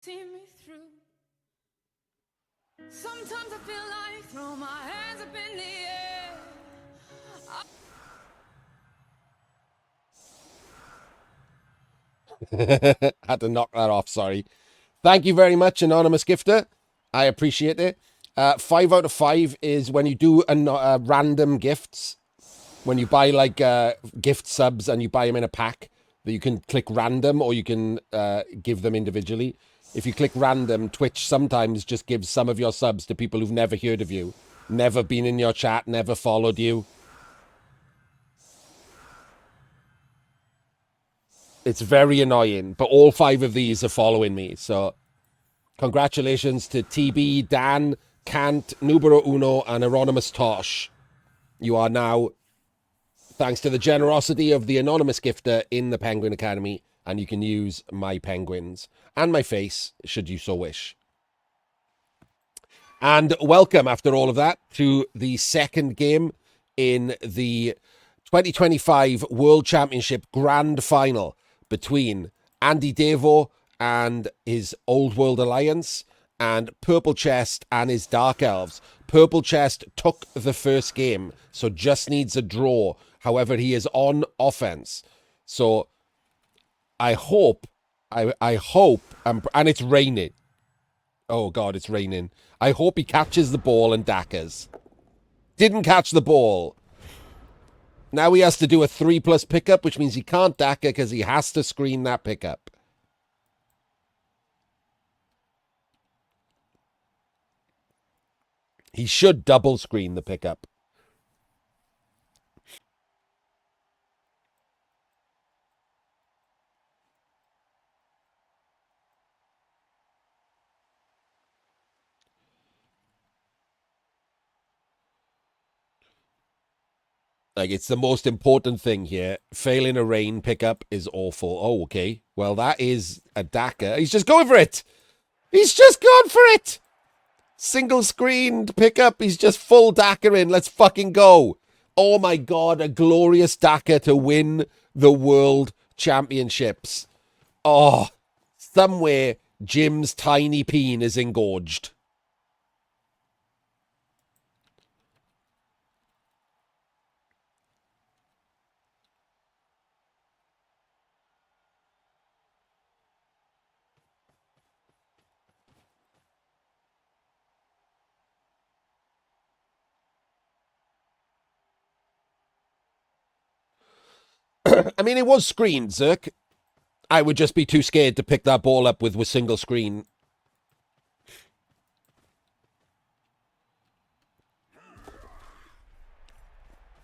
See me through. Sometimes I feel like throw my hands up in the air. Had to knock that off, sorry. Thank you very much, Anonymous Gifter. I appreciate it. 5 out of 5 is when you do random gifts. When you buy like gift subs and you buy them in a pack, that you can click random or you can give them individually. If you click random, Twitch sometimes just gives some of your subs to people who've never heard of you, never been in your chat, never followed you. It's very annoying, but all 5 of these are following me. So congratulations to TB, Dan, Kant, Numero Uno, and Anonymous Tosh. You are now, thanks to the generosity of the anonymous gifter, in the Penguin Academy, and you can use my penguins and my face, should you so wish. And welcome, after all of that, to the second game in the 2025 World Championship Grand Final between AndyDavo and his Old World Alliance and PurpleChest and his Dark Elves. PurpleChest took the first game, so just needs a draw. However, he is on offense. So I hope, and it's raining. Oh, God, it's raining. I hope he catches the ball and dackers. Didn't catch the ball. Now he has to do a 3+ pickup, which means he can't dacker because he has to screen that pickup. He should double screen the pickup. Like, it's the most important thing here. Failing a rain pickup is awful. Oh, okay. Well, that is a dacker. He's just going for it. He's just gone for it. Single screened pickup. He's just full dackering. Let's fucking go. Oh my God, a glorious dacker to win the World Championships. Oh, somewhere Jim's tiny peen is engorged. I mean, it was screened, Zerk. I would just be too scared to pick that ball up with a single screen.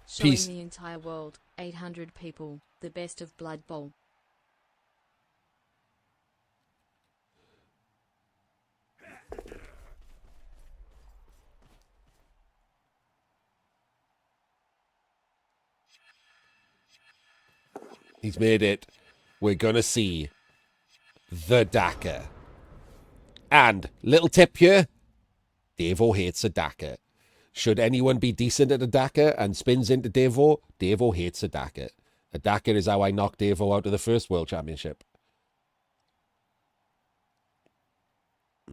Showing Peace. the entire world, 800 people, the best of Blood Bowl. He's made it. We're going to see the dacker. And, little tip here, Davo hates a dacker. Should anyone be decent at a dacker and spins into Davo, Davo hates a dacker. A dacker is how I knocked Davo out of the first World Championship.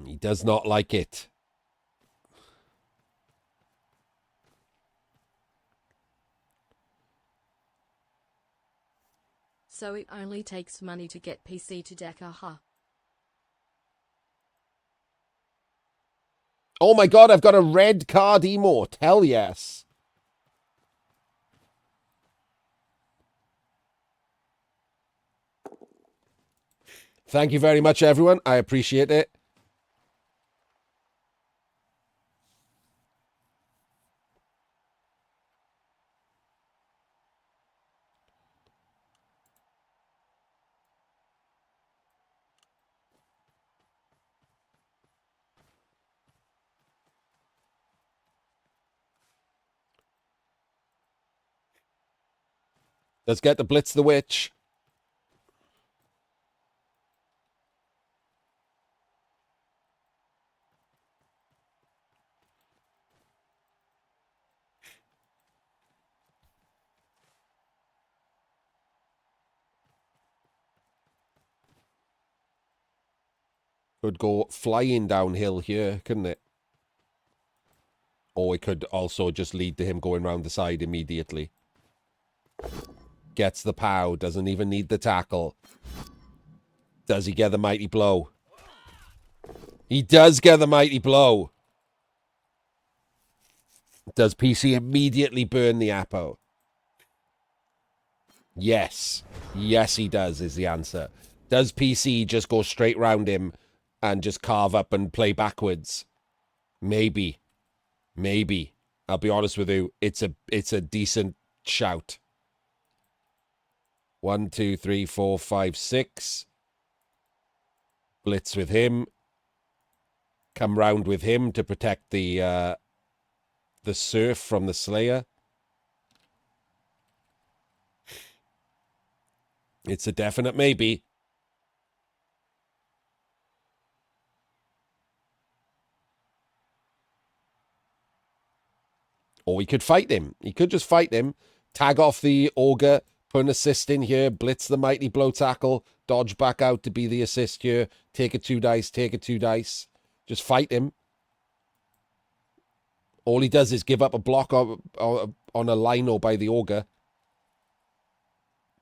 He does not like it. So it only takes money to get PC to Dakar, huh? Oh my God, I've got a red card emote. Hell yes. Thank you very much, everyone. I appreciate it. Let's get the Blitz the Witch. Could go flying downhill here, couldn't it? Or it could also just lead to him going round the side immediately. Gets the pow. Doesn't even need the tackle. Does he get the mighty blow? He does get the mighty blow. Does PC immediately burn the Apo? Yes. Yes, he does, is the answer. Does PC just go straight round him and just carve up and play backwards? Maybe. Maybe. I'll be honest with you. It's a decent shout. 1, 2, 3, 4, 5, 6. Blitz with him. Come round with him to protect the surf from the Slayer. It's a definite maybe. Or he could fight him. He could just fight him, tag off the Ogre, put an assist in here, blitz the mighty blow tackle, dodge back out to be the assist here, take a 2 dice, take a 2 dice. Just fight him. All he does is give up a block on a lino by the Ogre.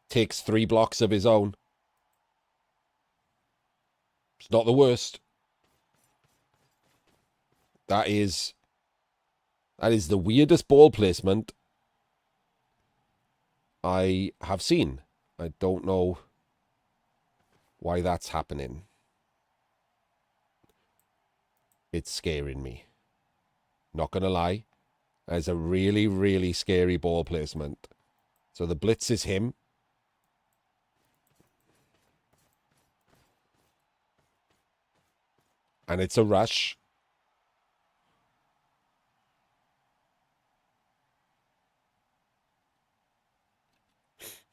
Takes 3 blocks of his own. It's not the worst. That is the weirdest ball placement I have seen. I don't know why that's happening. It's scaring me. Not going to lie. That's a really, really scary ball placement. So the blitz is him. And it's a rush.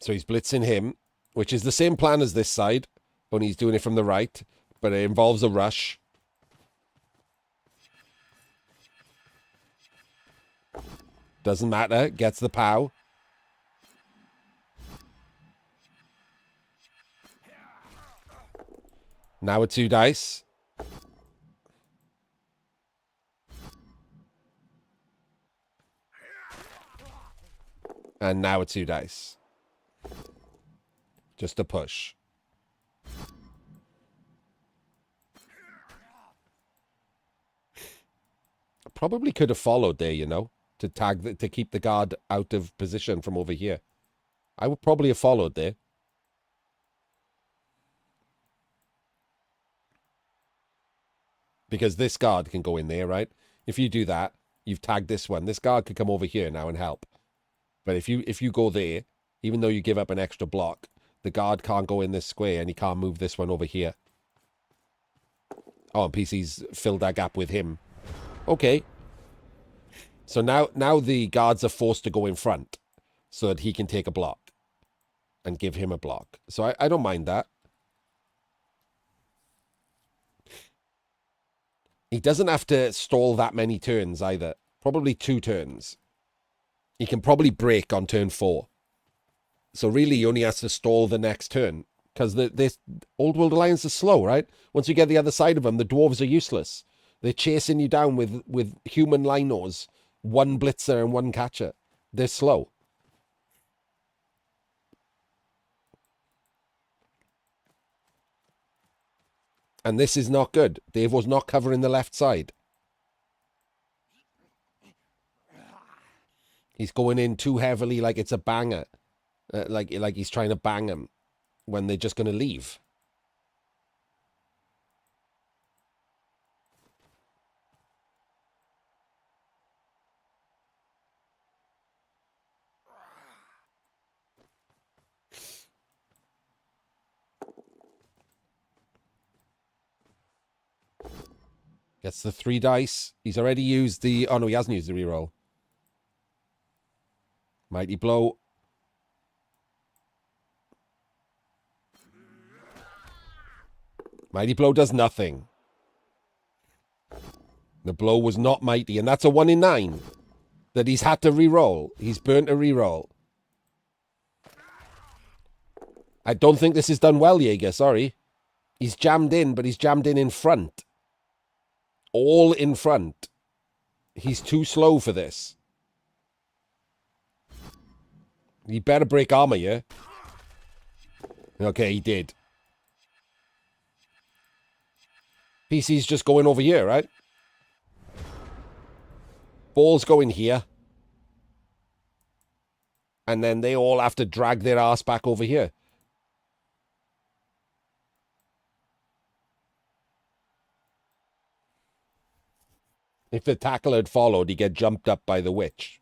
So he's blitzing him, which is the same plan as this side, only he's doing it from the right, but it involves a rush. Doesn't matter, gets the pow. Now a 2 dice. And now a 2 dice. Just a push. Probably could have followed there, you know, to to keep the guard out of position from over here. I would probably have followed there. Because this guard can go in there, right? If you do that, you've tagged this one. This guard could come over here now and help. But if you go there, even though you give up an extra block, the guard can't go in this square and he can't move this one over here. Oh, and PC's filled that gap with him. Okay. So now the guards are forced to go in front so that he can take a block and give him a block. So I don't mind that. He doesn't have to stall that many turns either. Probably 2 turns. He can probably break on turn 4. So really, he only has to stall the next turn. Because this Old World Alliance is slow, right? Once you get the other side of them, the dwarves are useless. They're chasing you down with human linos. 1 blitzer and 1 catcher. They're slow. And this is not good. Dave was not covering the left side. He's going in too heavily like it's a banger. Like he's trying to bang him when they're just going to leave. Gets the 3 dice. He's already used the... Oh, no, he hasn't used the reroll. Mighty blow. Mighty blow does nothing. The blow was not mighty, and that's a 1 in 9 that he's had to reroll. He's burnt a reroll. I don't think this is done well, Jaeger. Sorry. He's jammed in, but he's jammed in front. All in front. He's too slow for this. He better break armor, yeah? Okay, he did. PC's just going over here, right? Ball's going here. And then they all have to drag their ass back over here. If the tackle had followed, he'd get jumped up by the witch.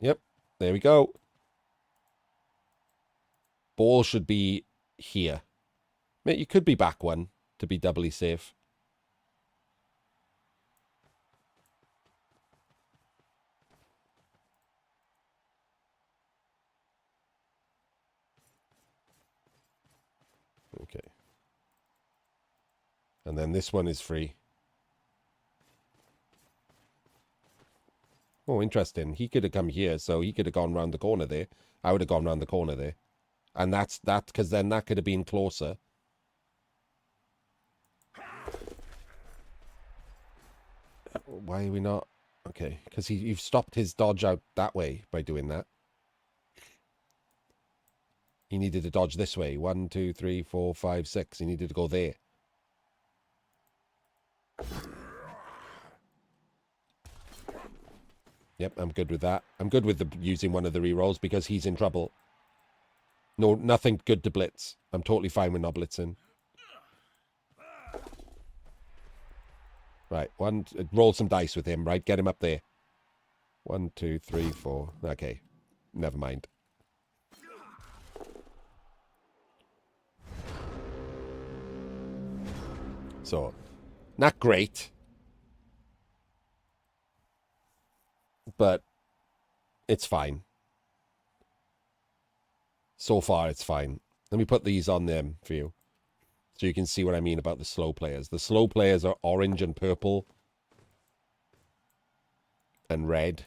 Yep, there we go. Ball should be here. Mate, you could be back one to be doubly safe. Okay. And then this one is free. Oh, interesting. He could have come here, so he could have gone round the corner there. I would have gone round the corner there. And that's that, because then that could have been closer. Why are we not? Okay, because you've stopped his dodge out that way by doing that. He needed to dodge this way. 1, 2, 3, 4, 5, 6. He needed to go there. Yep, I'm good with that. I'm good with using one of the rerolls because he's in trouble. No, nothing good to blitz. I'm totally fine with not blitzing. Right, roll some dice with him, right? Get him up there. 1, 2, 3, 4. Okay, never mind. So, not great. But it's fine. So far, it's fine. Let me put these on them for you, so you can see what I mean about the slow players. The slow players are orange and purple and red.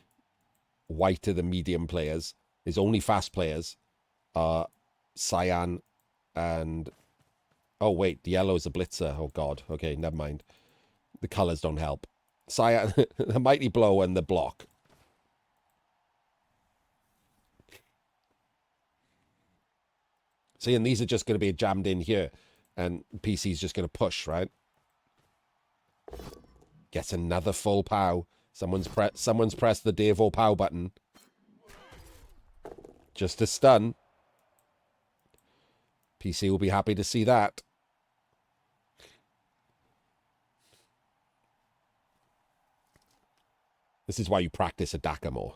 White are the medium players. His only fast players are cyan and... Oh, wait, the yellow is a blitzer. Oh, God. Okay, never mind. The colors don't help. Cyan, the mighty blow and the block. See, and these are just going to be jammed in here. And PC's just going to push, right? Gets another full pow. Someone's pressed the Davo pow button. Just a stun. PC will be happy to see that. This is why you practice a Daka more.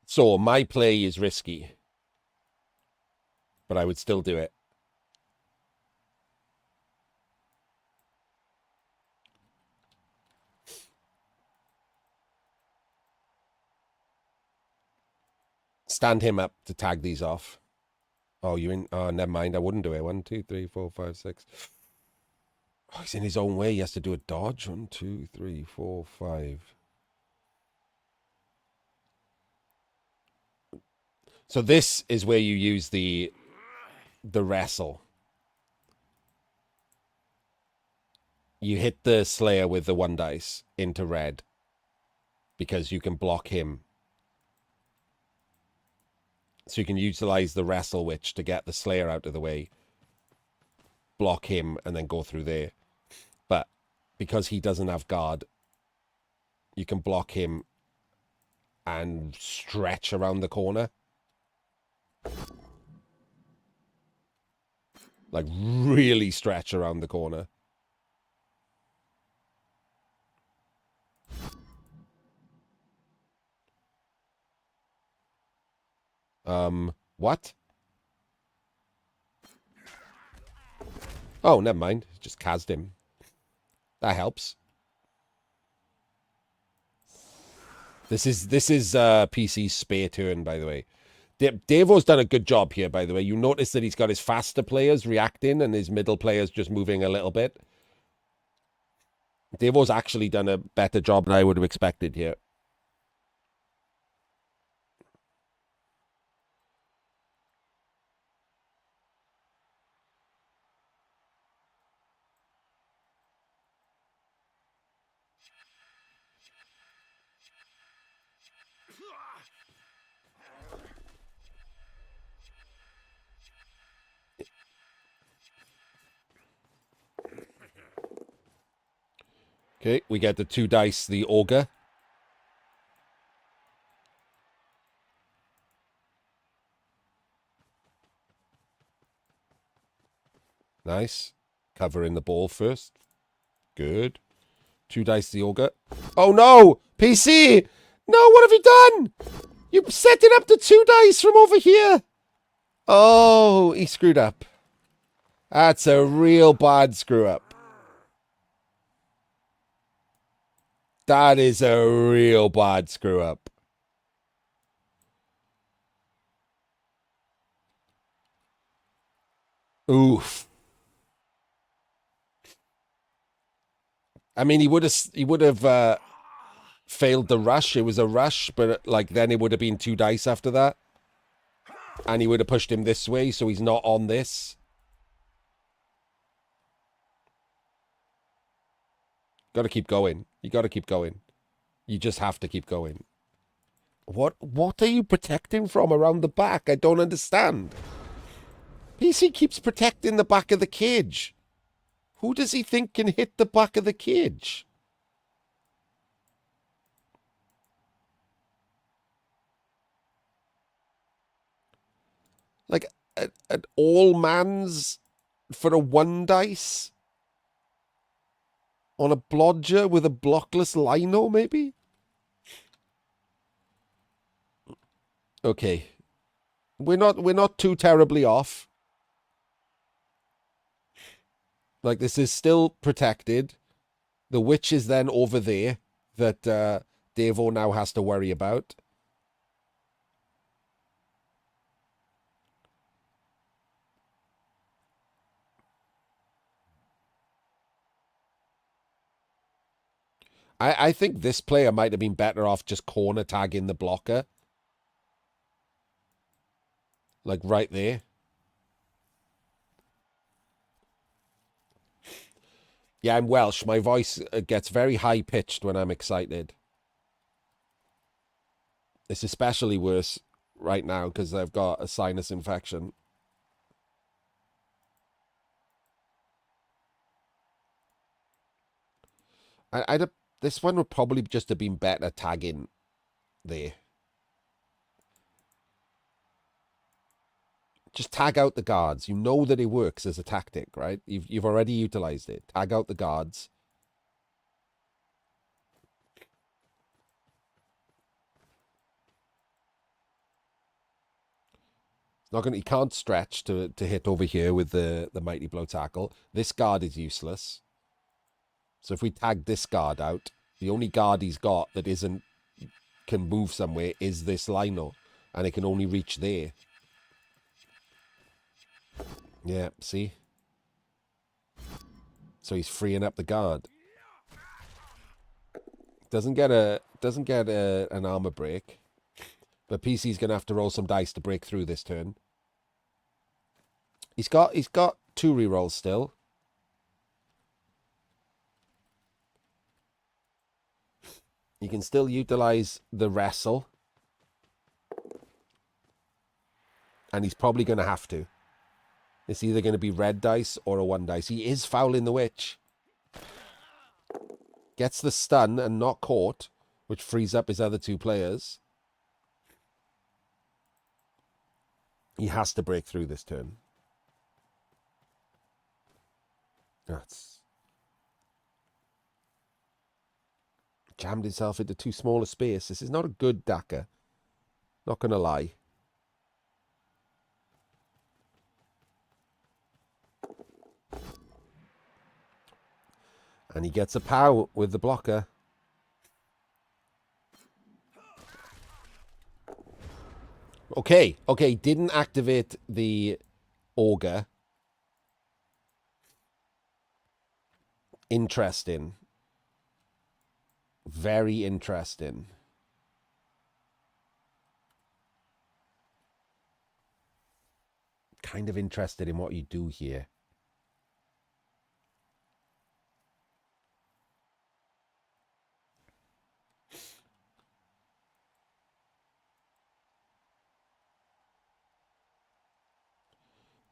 So, my play is risky. But I would still do it. Stand him up to tag these off. Oh, you're in... Oh, never mind. I wouldn't do it. 1, 2, 3, 4, 5, 6. Oh, he's in his own way. He has to do a dodge. 1, 2, 3, 4, 5. So this is where you use the wrestle. You hit the Slayer with the 1 dice into red because you can block him. So you can utilize the Wrestle Witch to get the Slayer out of the way, block him, and then go through there. But because he doesn't have guard, you can block him and stretch around the corner. Like, really stretch around the corner. What? Oh, never mind. Just cased him. That helps. This is PC's spare turn, by the way. Davo's done a good job here, by the way. You notice that he's got his faster players reacting and his middle players just moving a little bit. Davo's actually done a better job than I would have expected here. Okay, we get the 2 dice, the ogre. Nice. Covering the ball first. Good. 2 dice, the ogre. Oh no! PC! No, what have you done? You're setting up the 2 dice from over here. Oh, he screwed up. That's a real bad screw up. That is a real bad screw up. Oof. I mean, he would have failed the rush. It was a rush, but like then it would have been 2 dice after that. And he would have pushed him this way, so he's not on this. Got to keep going. You got to keep going. You just have to keep going. What are you protecting from around the back? I don't understand. PC keeps protecting the back of the cage. Who does he think can hit the back of the cage? Like, an all-mans for a 1 dice? On a blodger with a blockless lino, maybe? Okay. We're not too terribly off. Like, this is still protected. The witch is then over there that Davo now has to worry about. I think this player might have been better off just corner tagging the blocker. Like right there. Yeah, I'm Welsh. My voice gets very high-pitched when I'm excited. It's especially worse right now because I've got a sinus infection. This one would probably just have been better tagging there. Just tag out the guards. You know that it works as a tactic, right? You've already utilized it. Tag out the guards. It's not gonna. He can't stretch to hit over here with the mighty blow tackle. This guard is useless. So if we tag this guard out, the only guard he's got that can move somewhere is this lino, and it can only reach there. Yeah, see? So he's freeing up the guard. Doesn't get an armor break, but PC's gonna have to roll some dice to break through this turn. He's got 2 rerolls still. You can still utilize the wrestle. And he's probably going to have to. It's either going to be red dice or a 1 dice. He is fouling the witch. Gets the stun and not caught, which frees up his other 2 players. He has to break through this turn. That's jammed himself into too small a space. This is not a good Daka. Not going to lie. And he gets a POW with the blocker. Okay, didn't activate the Augur. Interesting. Very interesting. Kind of interested in what you do here.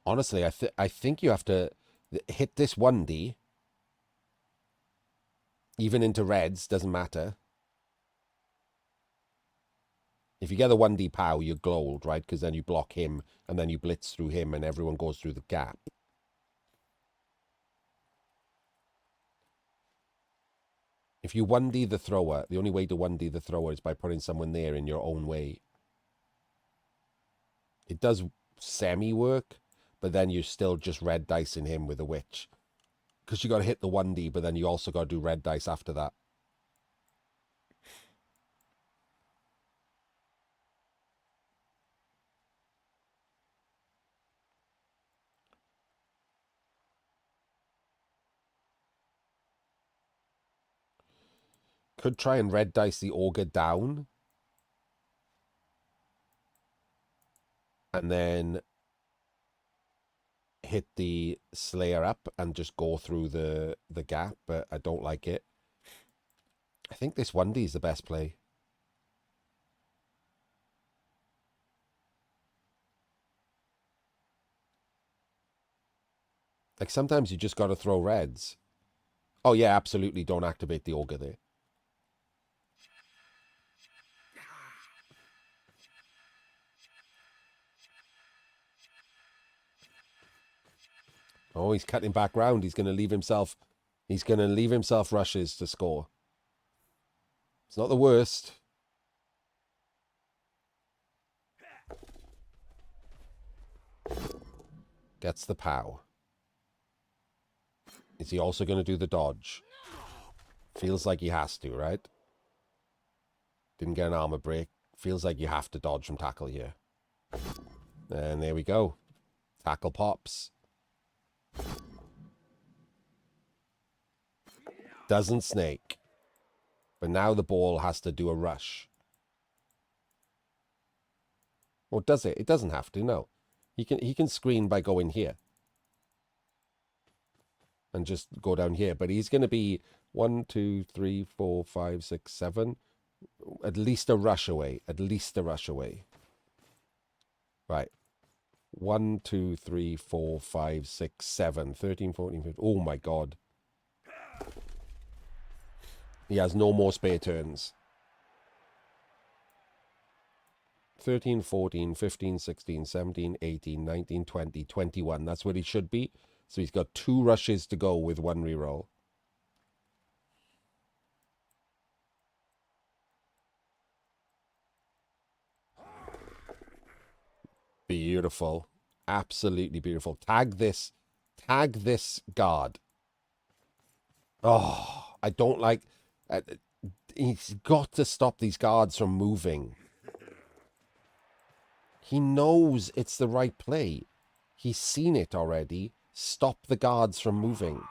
Honestly, I think you have to hit this 1D. Even into reds, doesn't matter. If you get a 1D POW, you're gold, right? Because then you block him, and then you blitz through him, and everyone goes through the gap. If you 1D the thrower, the only way to 1D the thrower is by putting someone there in your own way. It does semi-work, but then you're still just red dicing him with a witch. Because you got to hit the 1D, but then you also got to do red dice after that. Could try and red dice the Augur down. And then hit the Slayer up and just go through the gap, but I don't like it. I think this 1D is the best play. Like, sometimes you just got to throw reds. Oh, yeah, absolutely. Don't activate the Augur there. Oh, he's cutting back round. He's going to leave himself. He's going to leave himself rushes to score. It's not the worst. Gets the POW. Is he also going to do the dodge? Feels like he has to, right? Didn't get an armor break. Feels like you have to dodge from tackle here. And there we go. Tackle pops. Doesn't snake. But now the ball has to do a rush. Or does it? It doesn't have to, no. He can screen by going here. And just go down here. But he's going to be 1, 2, 3, 4, 5, 6, 7. At least a rush away. At least a rush away. Right. 1, 2, 3, 4, 5, 6, 7. 13, 14, 15. Oh my god. He has no more spare turns. 13, 14, 15, 16, 17, 18, 19, 20, 21. That's where he should be. So he's got 2 rushes to go with 1 reroll. Beautiful. Absolutely beautiful. Tag this guard. Oh, I don't like... he's got to stop these guards from moving. He knows it's the right play. He's seen it already. Stop the guards from moving.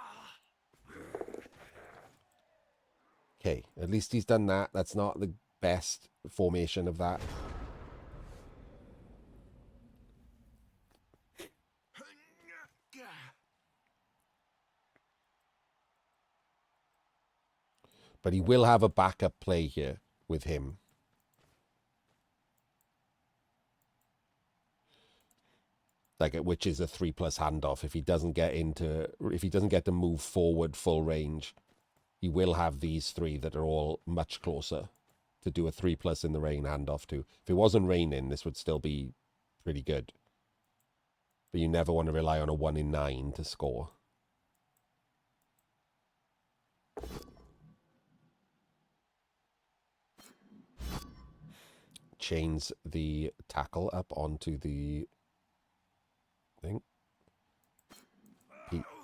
Okay, at least he's done that. That's not the best formation of that. But he will have a backup play here with him. Like, which is a 3+ handoff. If he doesn't get to move forward full range, he will have these 3 that are all much closer to do a 3+ in the rain handoff to. If it wasn't raining, this would still be pretty good. But you never want to rely on a 1 in 9 to score. Chains the tackle up onto the thing.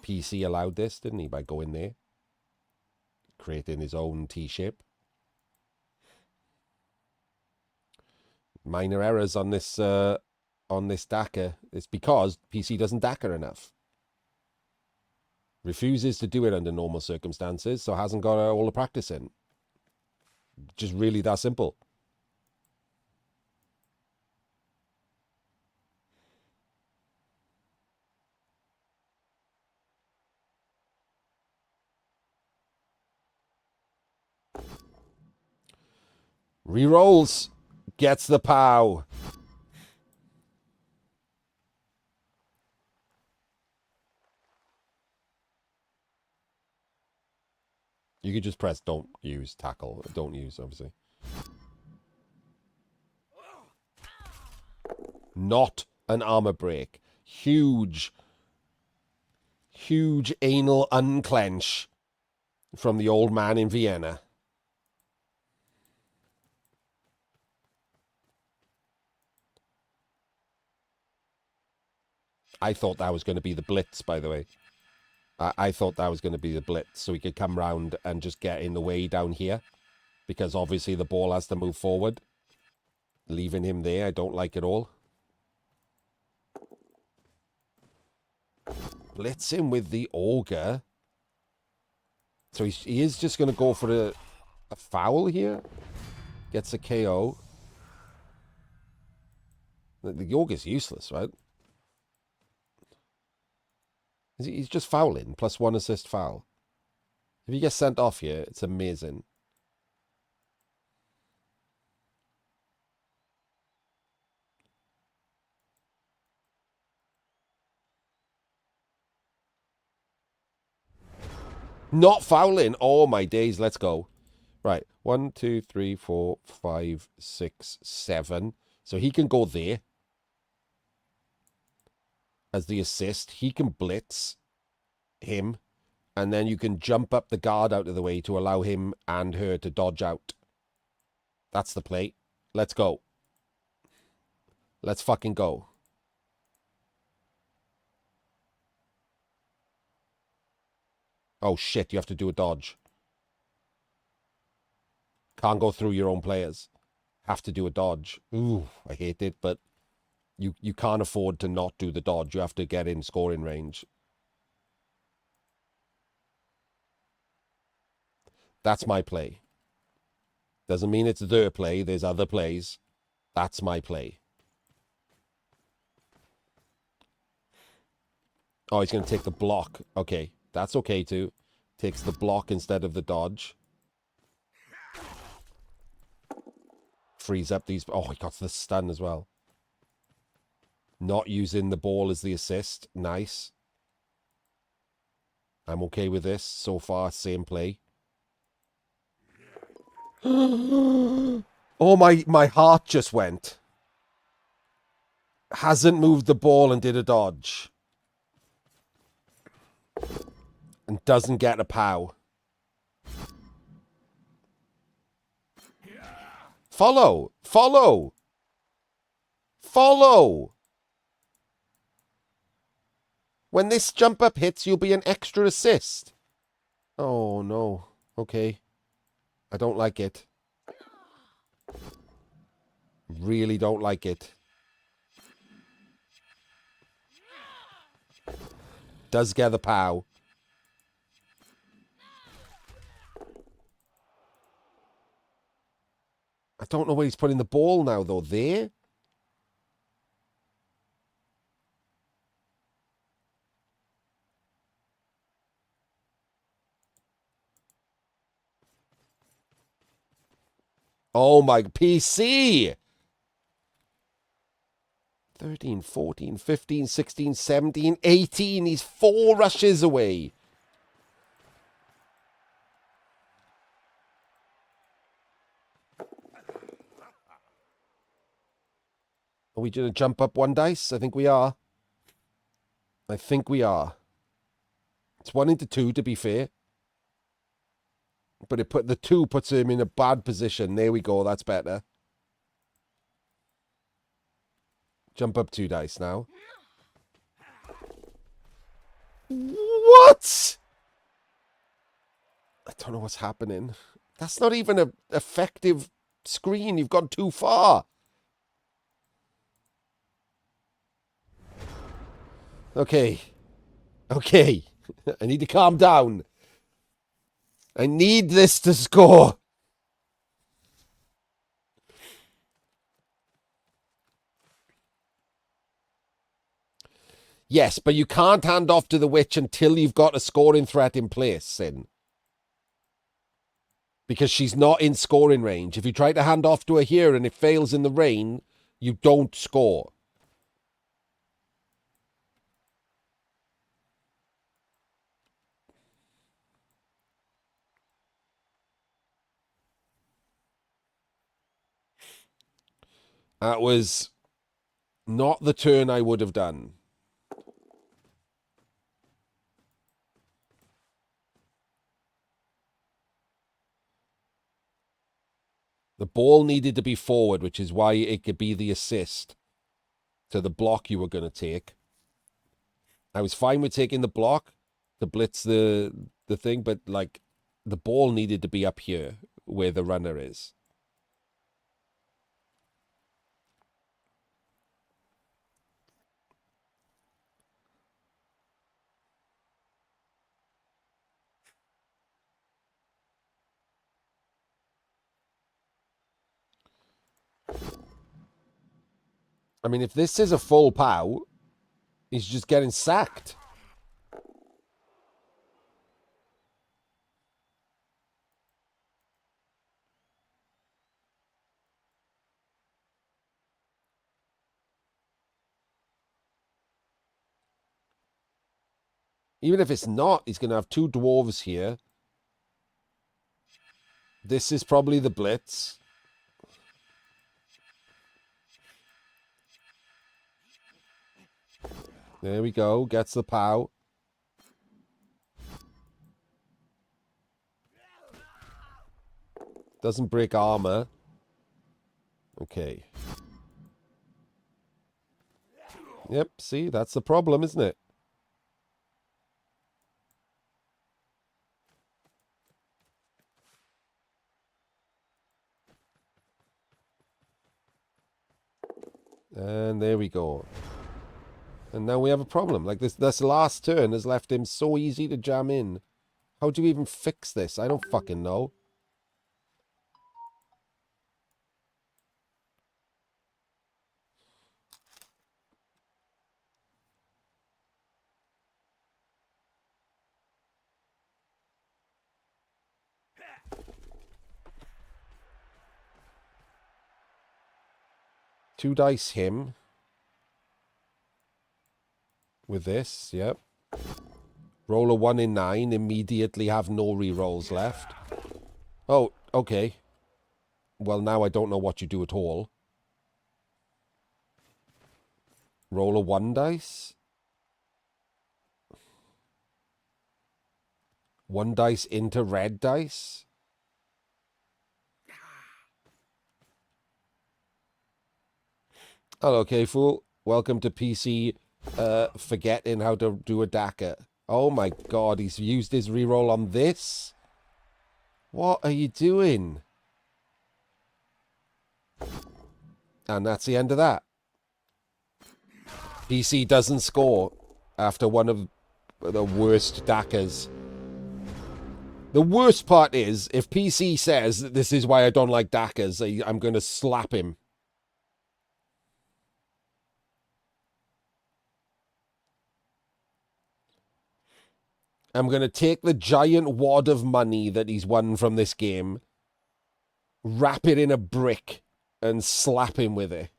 PC allowed this, didn't he, by going there? Creating his own T-shape. Minor errors on this DACA. It's because PC doesn't DACA enough. Refuses to do it under normal circumstances, so hasn't got all the practice in. Just really that simple. Rerolls. Gets the POW. You could just press don't use tackle. Don't use, obviously. Not an armor break. Huge anal unclench from the old man in Vienna. I thought that was going to be the blitz, by the way. I thought that was going to be the blitz, so he could come round and just get in the way down here. Because obviously the ball has to move forward. Leaving him there, I don't like it all. Blitz him with the Ogre. So he is just going to go for a foul here. Gets a KO. The Ogre's useless, right? He's just fouling, plus 1 assist foul. If he gets sent off here, it's amazing. Not fouling. Oh, my days. Let's go. Right. 1, 2, 3, 4, 5, 6, 7. So he can go there. As the assist. He can blitz him. And then you can jump up the guard out of the way to allow him and her to dodge out. That's the play. Let's go. Let's fucking go. Oh, shit. You have to do a dodge. Can't go through your own players. Have to do a dodge. Ooh, I hate it, but you can't afford to not do the dodge. You have to get in scoring range. That's my play. Doesn't mean it's their play. There's other plays. That's my play. Oh, he's going to take the block. Okay, that's okay too. Takes the block instead of the dodge. Frees up these. Oh, he got the stun as well. Not using the ball as the assist. Nice. I'm okay with this. So far, same play. Oh, my heart just went. Hasn't moved the ball and did a dodge. And doesn't get a POW. Follow! Follow! Follow! When this jump up hits, you'll be an extra assist. Oh, no. Okay. I don't like it. Really don't like it. Does get the POW. I don't know where he's putting the ball now, though. There? Oh, my PC! 13, 14, 15, 16, 17, 18. He's 4 rushes away. Are we going to jump up 1 dice? I think we are. I think we are. It's 1 into 2, to be fair. But the 2 puts him in a bad position. There we go. That's better. Jump up 2 dice now. What? I don't know what's happening. That's not even an effective screen. You've gone too far. Okay. Okay. I need to calm down. I need this to score. Yes, but you can't hand off to the witch until you've got a scoring threat in place, Sin. Because she's not in scoring range. If you try to hand off to her here and it fails in the rain, you don't score. That was not the turn I would have done. The ball needed to be forward, which is why it could be the assist to the block you were going to take. I was fine with taking the block to blitz the thing, but like the ball needed to be up here where the runner is. I mean, if this is a full POW, he's just getting sacked. Even if it's not, he's going to have 2 dwarves here. This is probably the blitz. There we go. Gets the POW. Doesn't break armor. Okay. Yep, see, that's the problem, isn't it? And there we go. And now we have a problem. Like this last turn has left him so easy to jam in. How do you even fix this? I don't fucking know. Two dice him. With this, yep. Roll a 1 in 9, immediately have no rerolls left. Oh, okay. Well, now I don't know what you do at all. Roll a 1 dice. 1 dice into red dice. Hello, K-Fool. Welcome to PC forgetting how to do a DACA. Oh my god, he's used his reroll on this? What are you doing? And that's the end of that. PC doesn't score after one of the worst DACAs. The worst part is, if PC says that this is why I don't like DACAs, I'm going to slap him. I'm going to take the giant wad of money that he's won from this game, wrap it in a brick, and slap him with it.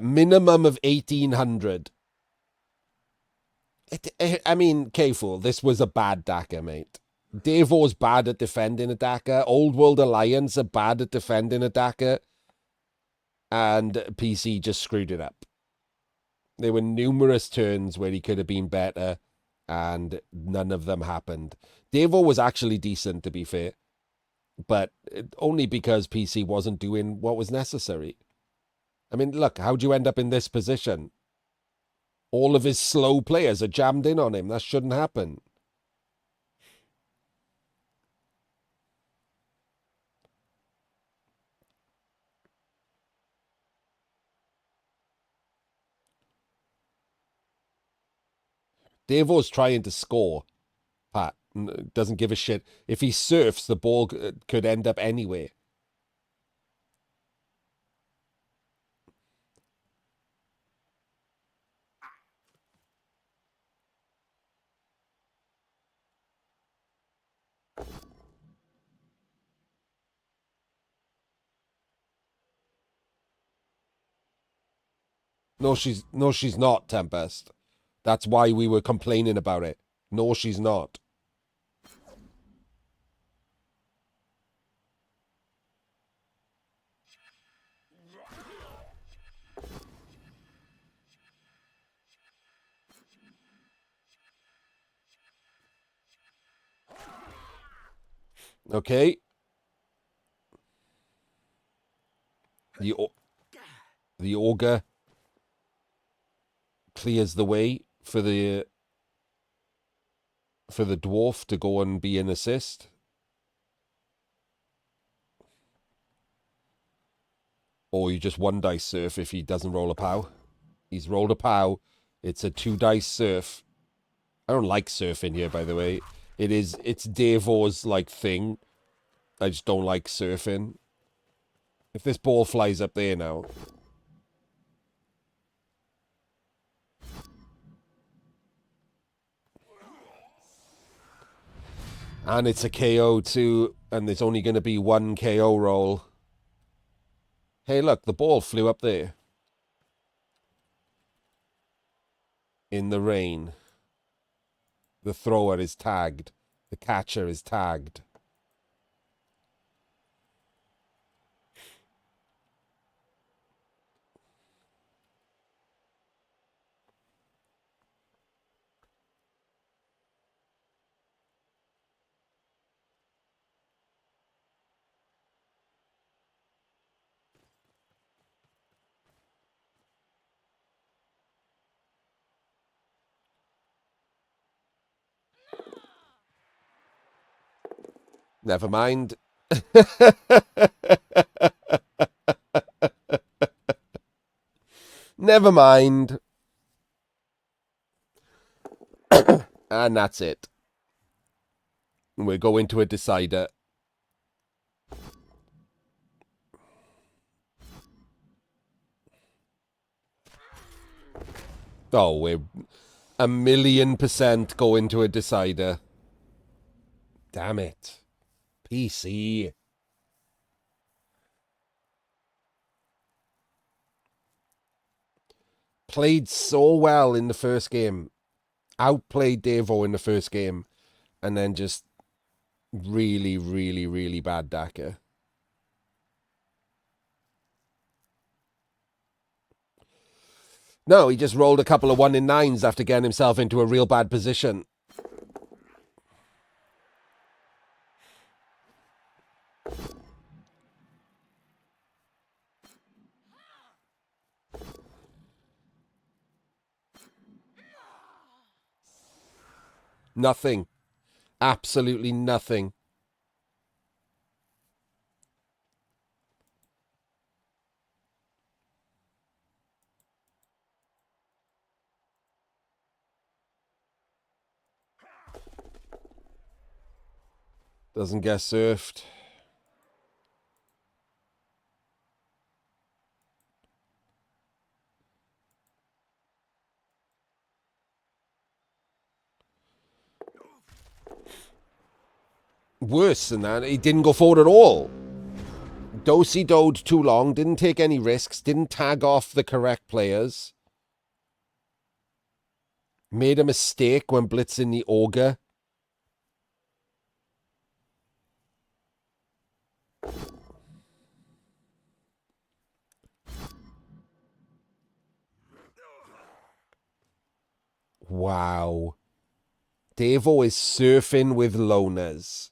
Minimum of 1,800. I mean, K-Fool, this was a bad DACA, mate. Davo's bad at defending a Daka. Old World Alliance are bad at defending a Daka. And PC just screwed it up. There were numerous turns where he could have been better, and none of them happened. Davo was actually decent, to be fair, but only because PC wasn't doing what was necessary. I mean, look, how'd you end up in this position? All of his slow players are jammed in on him. That shouldn't happen. Davo's trying to score, Pat. Doesn't give a shit. If he surfs, the ball could end up anywhere. No, she's not, Tempest. That's why we were complaining about it. No, she's not. Okay. The ogre clears the way for the dwarf to go and be an assist. Or you just one dice surf if he doesn't roll a POW. He's rolled a POW. It's a 2-dice surf. I don't like surfing here, by the way. It's Davo's like thing. I just don't like surfing. If this ball flies up there now. And it's a KO too, and there's only going to be one KO roll. Hey, look, the ball flew up there. In the rain. The thrower is tagged. The catcher is tagged. Never mind. Never mind. And that's it. We're going to a decider. Oh, we're 1,000,000% going to a decider. Damn it. PC. Played so well in the first game. Outplayed Davo in the first game. And then just really, really, really bad Daka. No, he just rolled a couple of 1-in-9s after getting himself into a real bad position. Nothing. Absolutely nothing. Doesn't get surfed. Worse than that, he didn't go forward at all. Do-si-doed too long, didn't take any risks, didn't tag off the correct players. Made a mistake when blitzing the ogre. Wow. Davo is surfing with loners.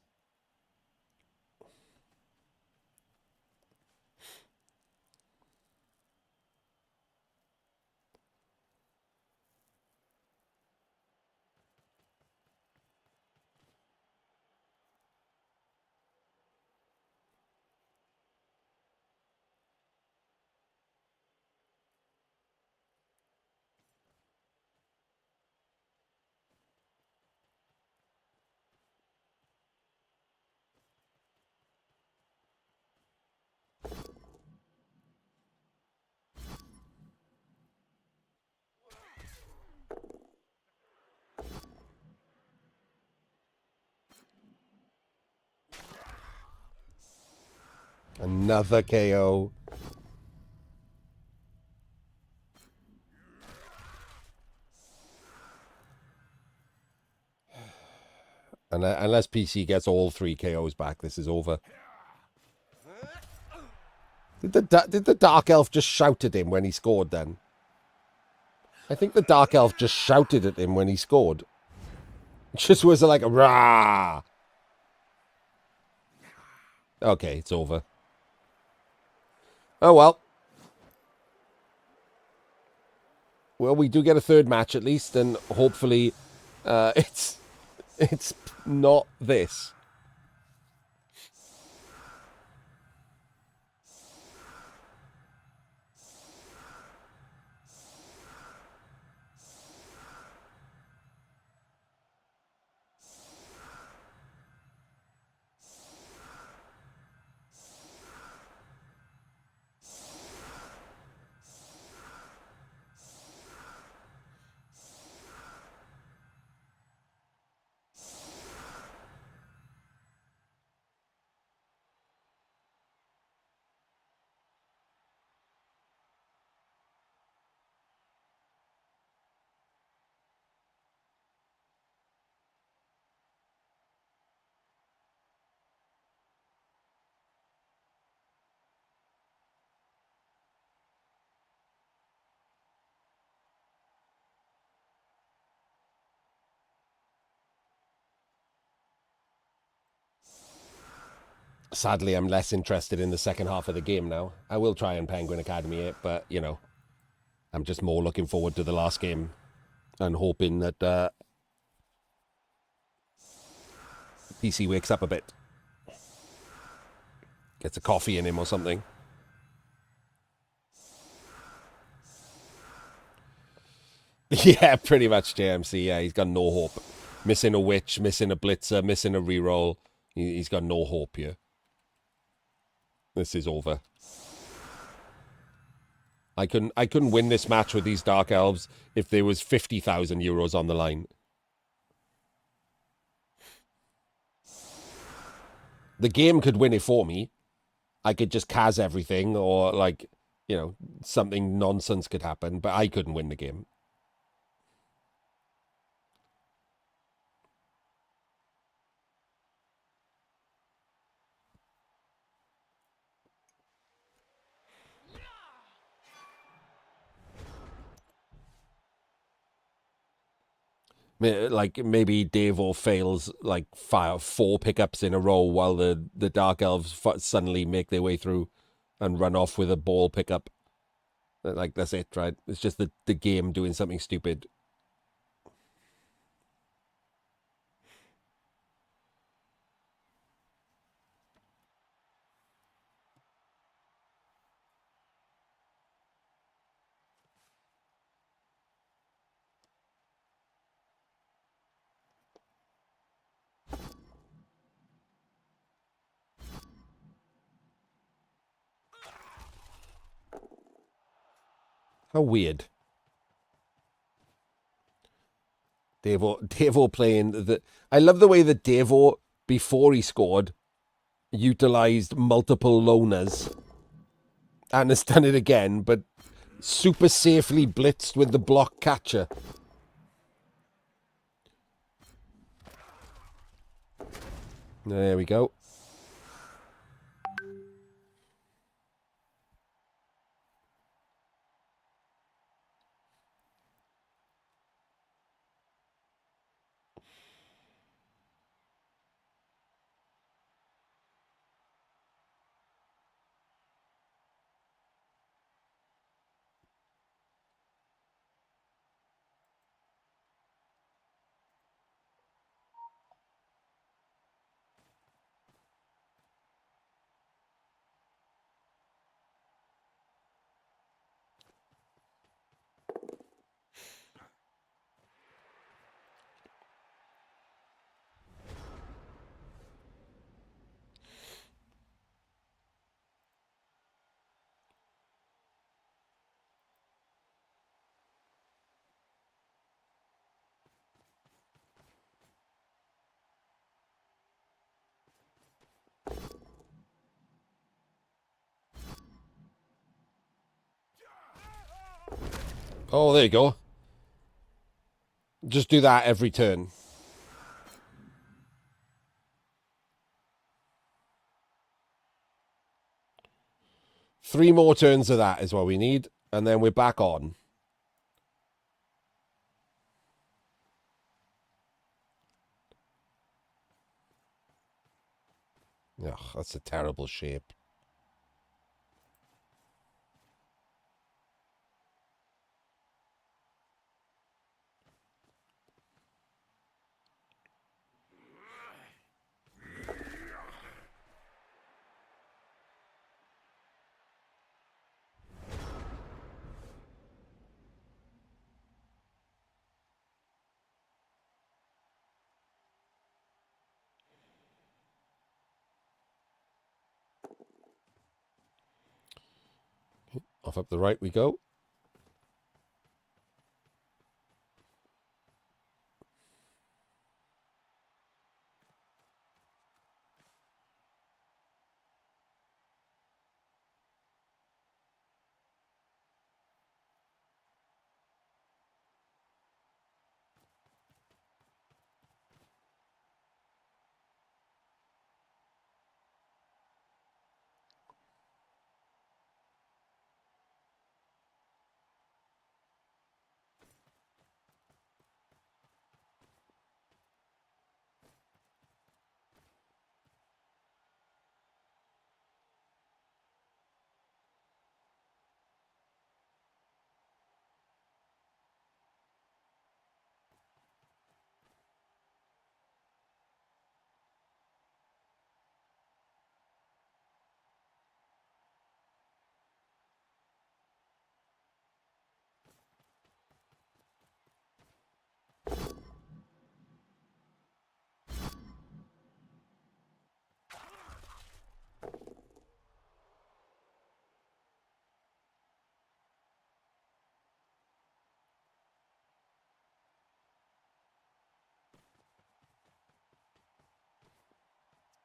Another KO. And unless PC gets all 3 KOs back, this is over. Did the Dark Elf just shout at him when he scored then? I think the Dark Elf just shouted at him when he scored. Just was like a rah. Okay, it's over. Oh well. Well, we do get a third match at least, and hopefully it's not this. Sadly, I'm less interested in the second half of the game now. I will try and Penguin Academy it, but, you know, I'm just more looking forward to the last game and hoping that PC wakes up a bit. Gets a coffee in him or something. Yeah, pretty much JMC. Yeah, he's got no hope. Missing a witch, missing a blitzer, missing a reroll. He's got no hope here. This is over. I couldn't win this match with these Dark Elves if there was 50,000 euros on the line. The game could win it for me. I could just Kaz everything, or like, you know, something nonsense could happen, but I couldn't win the game. Like maybe Davo fails like 4 pickups in a row while the Dark Elves suddenly make their way through and run off with a ball pickup. Like that's it, right? It's just the game doing something stupid. How weird. Davo playing the. I love the way that Davo, before he scored, utilized multiple loners and has done it again, but super safely blitzed with the block catcher. There we go. Oh, there you go. Just do that every turn. Three more turns of that is what we need, and then we're back on. Ugh, that's a terrible shape. Off up the right we go.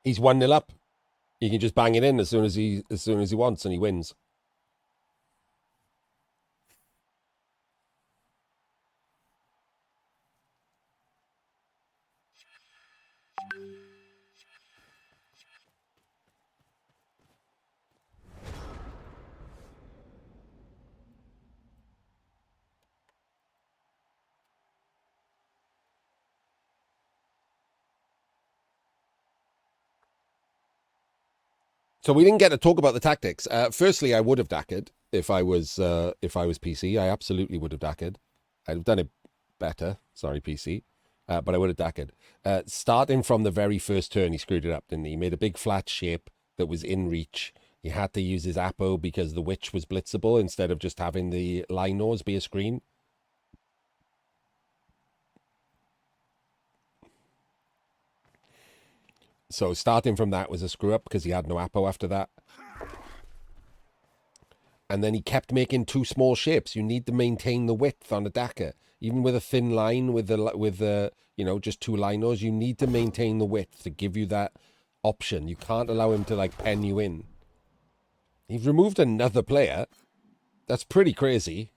He's 1-0 up. You can just bang it in as soon as he wants, and he wins. So we didn't get to talk about the tactics. Firstly, I would have dackered if I was PC. I absolutely would have dackered. I'd have done it better. Sorry, PC. But I would have dackered. Starting from the very first turn, he screwed it up, didn't he? He made a big flat shape that was in reach. He had to use his Apo because the witch was blitzable instead of just having the line nose be a screen. So starting from that was a screw up because he had no Apo after that. And then he kept making too small shapes. You need to maintain the width on a Daka. Even with a thin line, with just two linos, you need to maintain the width to give you that option. You can't allow him to like pen you in. He's removed another player. That's pretty crazy.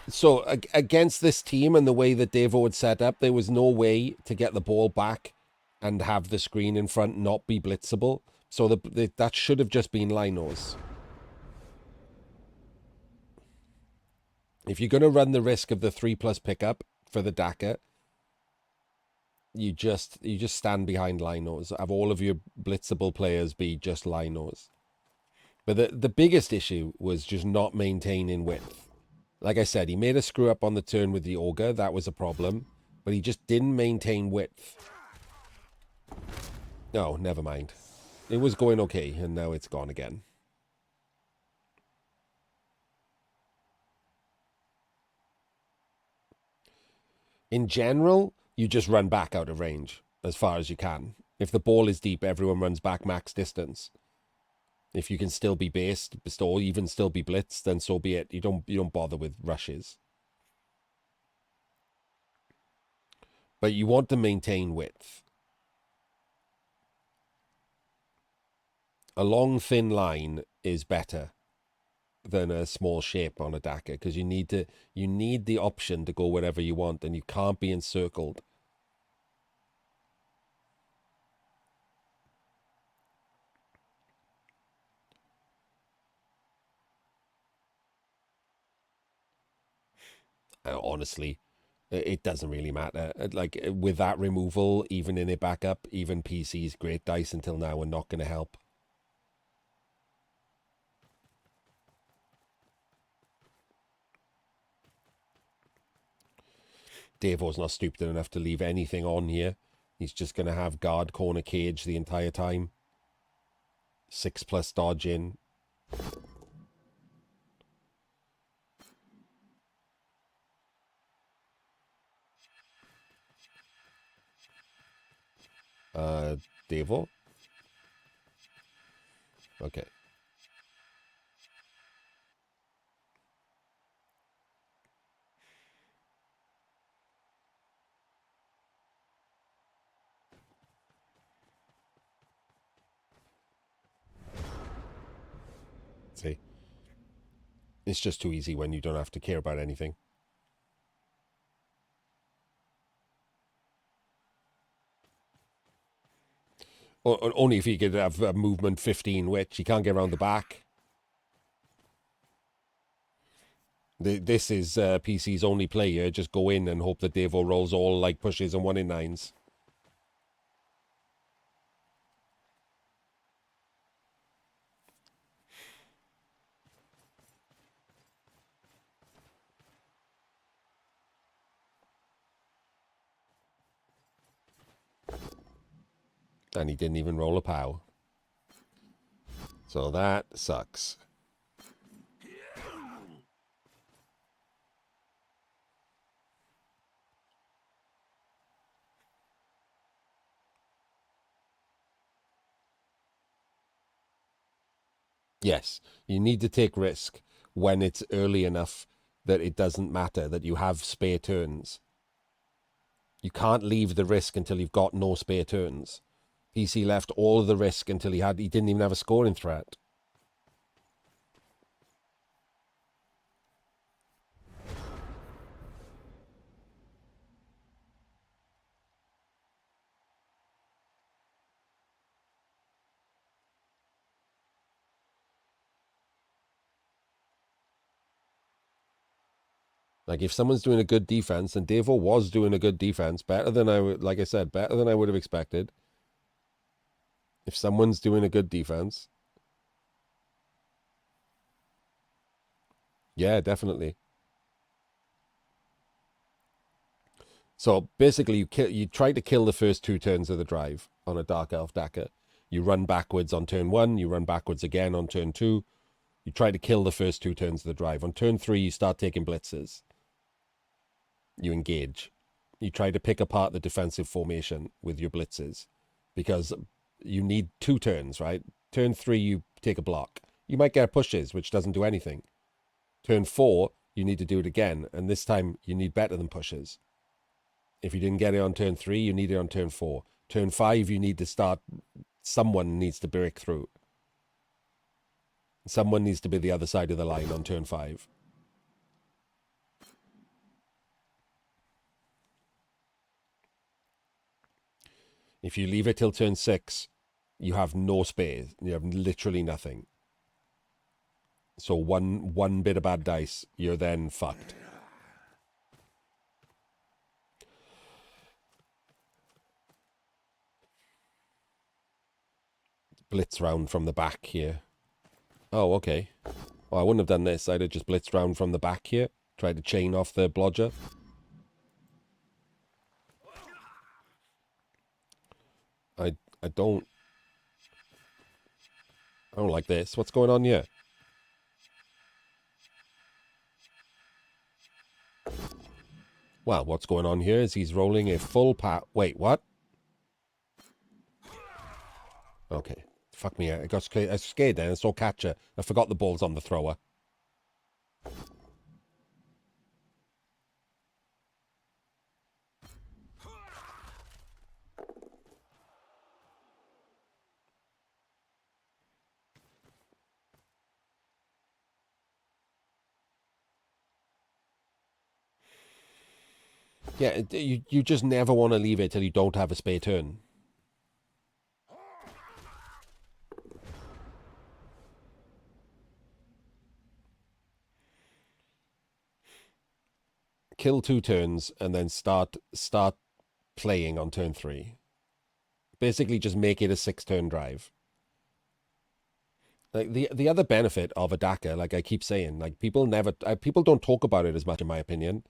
So against this team and the way that Davo had set up, there was no way to get the ball back and have the screen in front not be blitzable. So that should have just been linos. If you're going to run the risk of the 3+ pickup for the Daka, you just stand behind linos. Have all of your blitzable players be just linos. But the biggest issue was just not maintaining width. Like I said, he made a screw up on the turn with the Ogre. That was a problem. But he just didn't maintain width. No, never mind. It was going okay, and now it's gone again. In general, you just run back out of range as far as you can. If the ball is deep, everyone runs back max distance. If you can still be based or even still be blitzed, then so be it. You don't bother with rushes. But you want to maintain width. A long, thin line is better than a small shape on a Daka, because you need the option to go wherever you want, and you can't be encircled. Honestly, it doesn't really matter. Like, with that removal, even in it back up, even PC's great dice until now are not going to help. Davo's not stupid enough to leave anything on here. He's just going to have guard corner cage the entire time. 6+ dodge in. Davo? Okay. See? It's just too easy when you don't have to care about anything. Only if he could have a movement 15 witch. He can't get around the back. This is PC's only play here. Just go in and hope that Davo rolls all like pushes and 1-in-9s. And he didn't even roll a POW. So that sucks. Yes, you need to take risk when it's early enough that it doesn't matter, that you have spare turns. You can't leave the risk until you've got no spare turns. PC left all of the risk until he didn't even have a scoring threat. Like, if someone's doing a good defense, and Davo was doing a good defense, better than like I said, better than I would have expected. If someone's doing a good defense, yeah, definitely. So basically, you try to kill the first 2 turns of the drive on a Dark Elf Daka. You run backwards on turn 1, you run backwards again on turn 2. You try to kill the first 2 turns of the drive. On turn 3, you start taking blitzes. You engage. You try to pick apart the defensive formation with your blitzes, because you need 2 turns, right? Turn 3, you take a block. You might get pushes, which doesn't do anything. Turn 4, you need to do it again, and this time you need better than pushes. If you didn't get it on turn 3, you need it on turn 4. Turn 5, you need to start. Someone needs to break through. Someone needs to be the other side of the line on turn 5. If you leave it till turn 6, you have no space. You have literally nothing. So one bit of bad dice, you're then fucked. Blitz round from the back here. Oh, okay. Well, I wouldn't have done this. I'd have just blitzed round from the back here. Tried to chain off the blodger. I don't like this. What's going on here? Well, what's going on here is he's rolling a full pat. Wait, what? Okay. Fuck me. I got scared then. I saw catcher. I forgot the ball's on the thrower. Yeah, you just never want to leave it till you don't have a spare turn. Kill 2 turns and then start playing on turn 3. Basically, just make it a 6-turn drive. Like the other benefit of a Daka, like I keep saying, like people don't talk about it as much, in my opinion.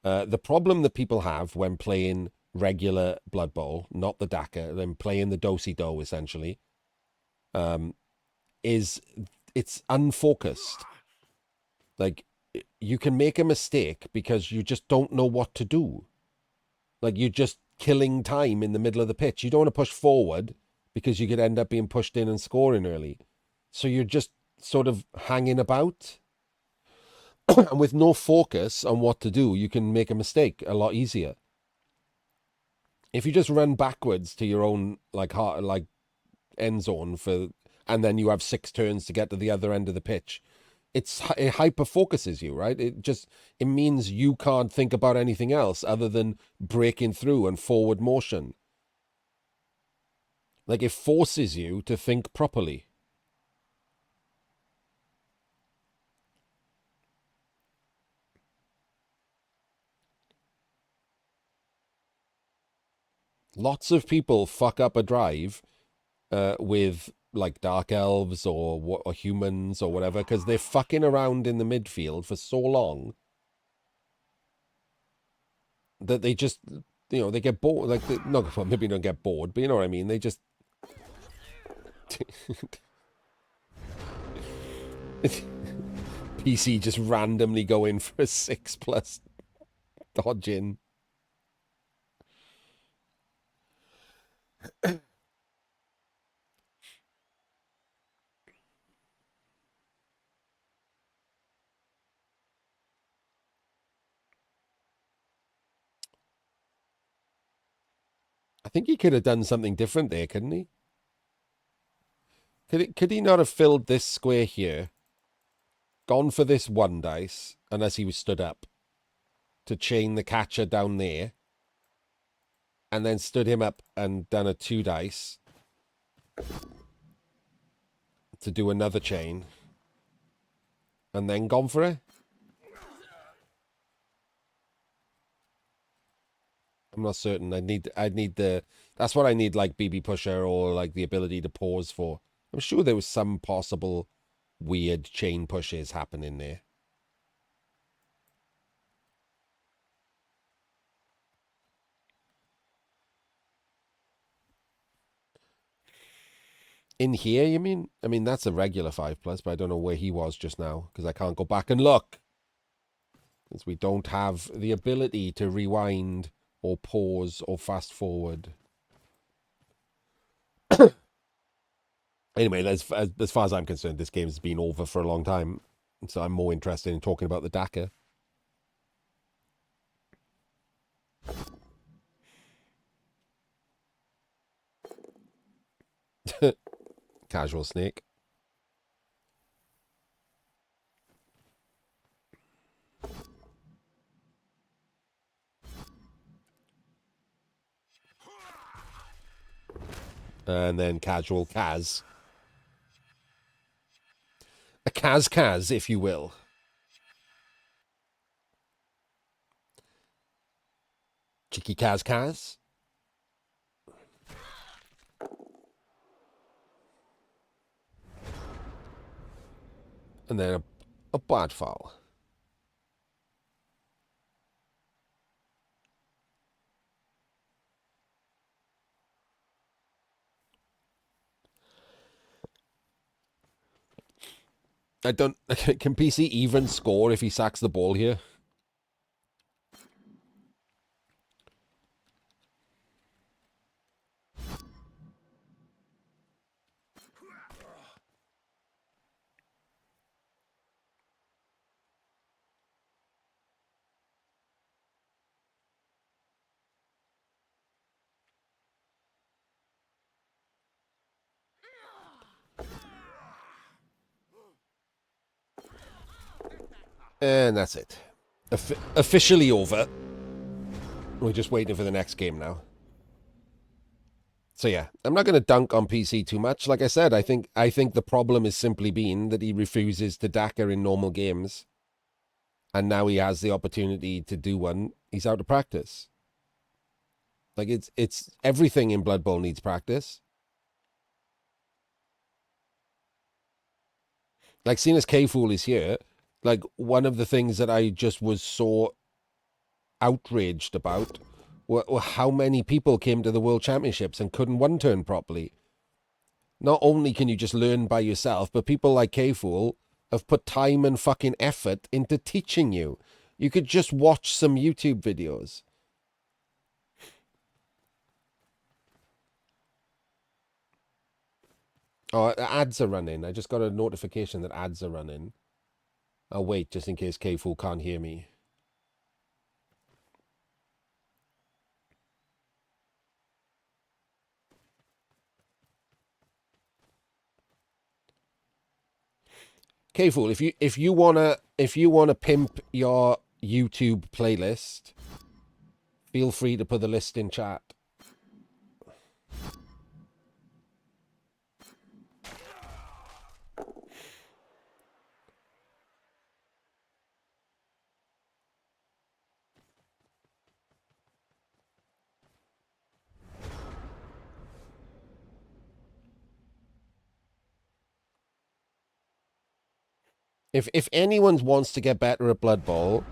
The problem that people have when playing regular Blood Bowl, not the Daka, then playing the Do-Si-Do essentially, is it's unfocused. Like you can make a mistake because you just don't know what to do. Like you're just killing time in the middle of the pitch. You don't want to push forward because you could end up being pushed in and scoring early. So you're just sort of hanging about. And with no focus on what to do, you can make a mistake a lot easier. If you just run backwards to your own like end zone and then you have 6 turns to get to the other end of the pitch, it hyper focuses you, right? It means you can't think about anything else other than breaking through and forward motion. Like it forces you to think properly. Lots of people fuck up a drive with like dark elves or humans or whatever because they're fucking around in the midfield for so long that they just, they get bored. Like, no, well, maybe don't get bored, but you know what I mean? They just. PC just randomly go in for a 6+ dodge in. I think he could have done something different there, couldn't he? Could he not have filled this square here, gone for this 1 dice, unless he was stood up, to chain the catcher down there, and then stood him up and done a 2 dice to do another chain, and then gone for it? I'm not certain. I'd need that's what I need, like BB Pusher or like the ability to pause for. I'm sure there was some possible weird chain pushes happening there. In here, you mean? I mean, that's a regular 5+, but I don't know where he was just now because I can't go back and look. Because we don't have the ability to rewind or pause or fast forward. Anyway, as far as I'm concerned, this game's been over for a long time. So I'm more interested in talking about the Daka. Casual snake. And then casual Kaz. A Kaz, if you will. Cheeky Kaz. And then a bad foul. I don't. Can PC even score if he sacks the ball here? And that's it. Officially over. We're just waiting for the next game now. So yeah, I'm not going to dunk on PC too much. Like I said, I think the problem is simply been that he refuses to DACA in normal games. And now he has the opportunity to do one. He's out of practice. Like, it's everything in Blood Bowl needs practice. Like, seeing as K-Fool is here, like, one of the things that I just was so outraged about were how many people came to the World Championships and couldn't one-turn properly. Not only can you just learn by yourself, but people like K-Fool have put time and fucking effort into teaching you. You could just watch some YouTube videos. Oh, ads are running. I just got a notification that ads are running. I'll wait just in case K-Fool can't hear me. K-Fool, if you wanna pimp your YouTube playlist, feel free to put the list in chat. If anyone wants to get better at Blood Bowl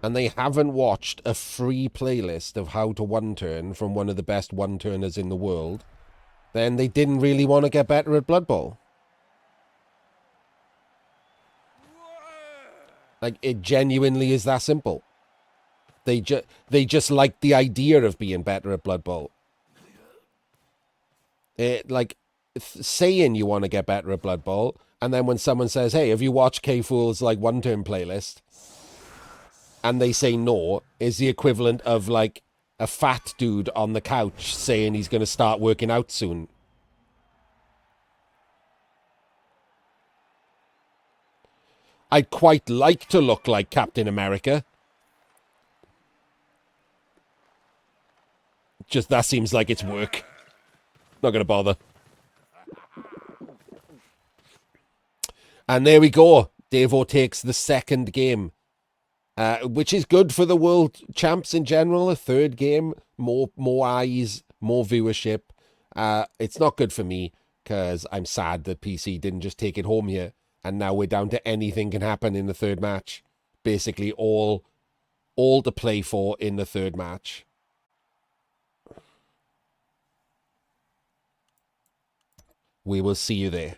and they haven't watched a free playlist of how to one-turn from one of the best one-turners in the world, then they didn't really want to get better at Blood Bowl. Like, it genuinely is that simple. They just like the idea of being better at Blood Bowl. Like, saying you want to get better at Blood Bowl, and then when someone says, hey, have you watched K-Fool's, like, one-turn playlist? And they say no, is the equivalent of, like, a fat dude on the couch saying he's going to start working out soon. I'd quite like to look like Captain America. Just that seems like it's work. Not going to bother. And there we go. Davo takes the second game, which is good for the world champs in general. A third game, more eyes, more viewership. It's not good for me because I'm sad that PC didn't just take it home here. And now we're down to anything can happen in the third match. Basically all to play for in the third match. We will see you there.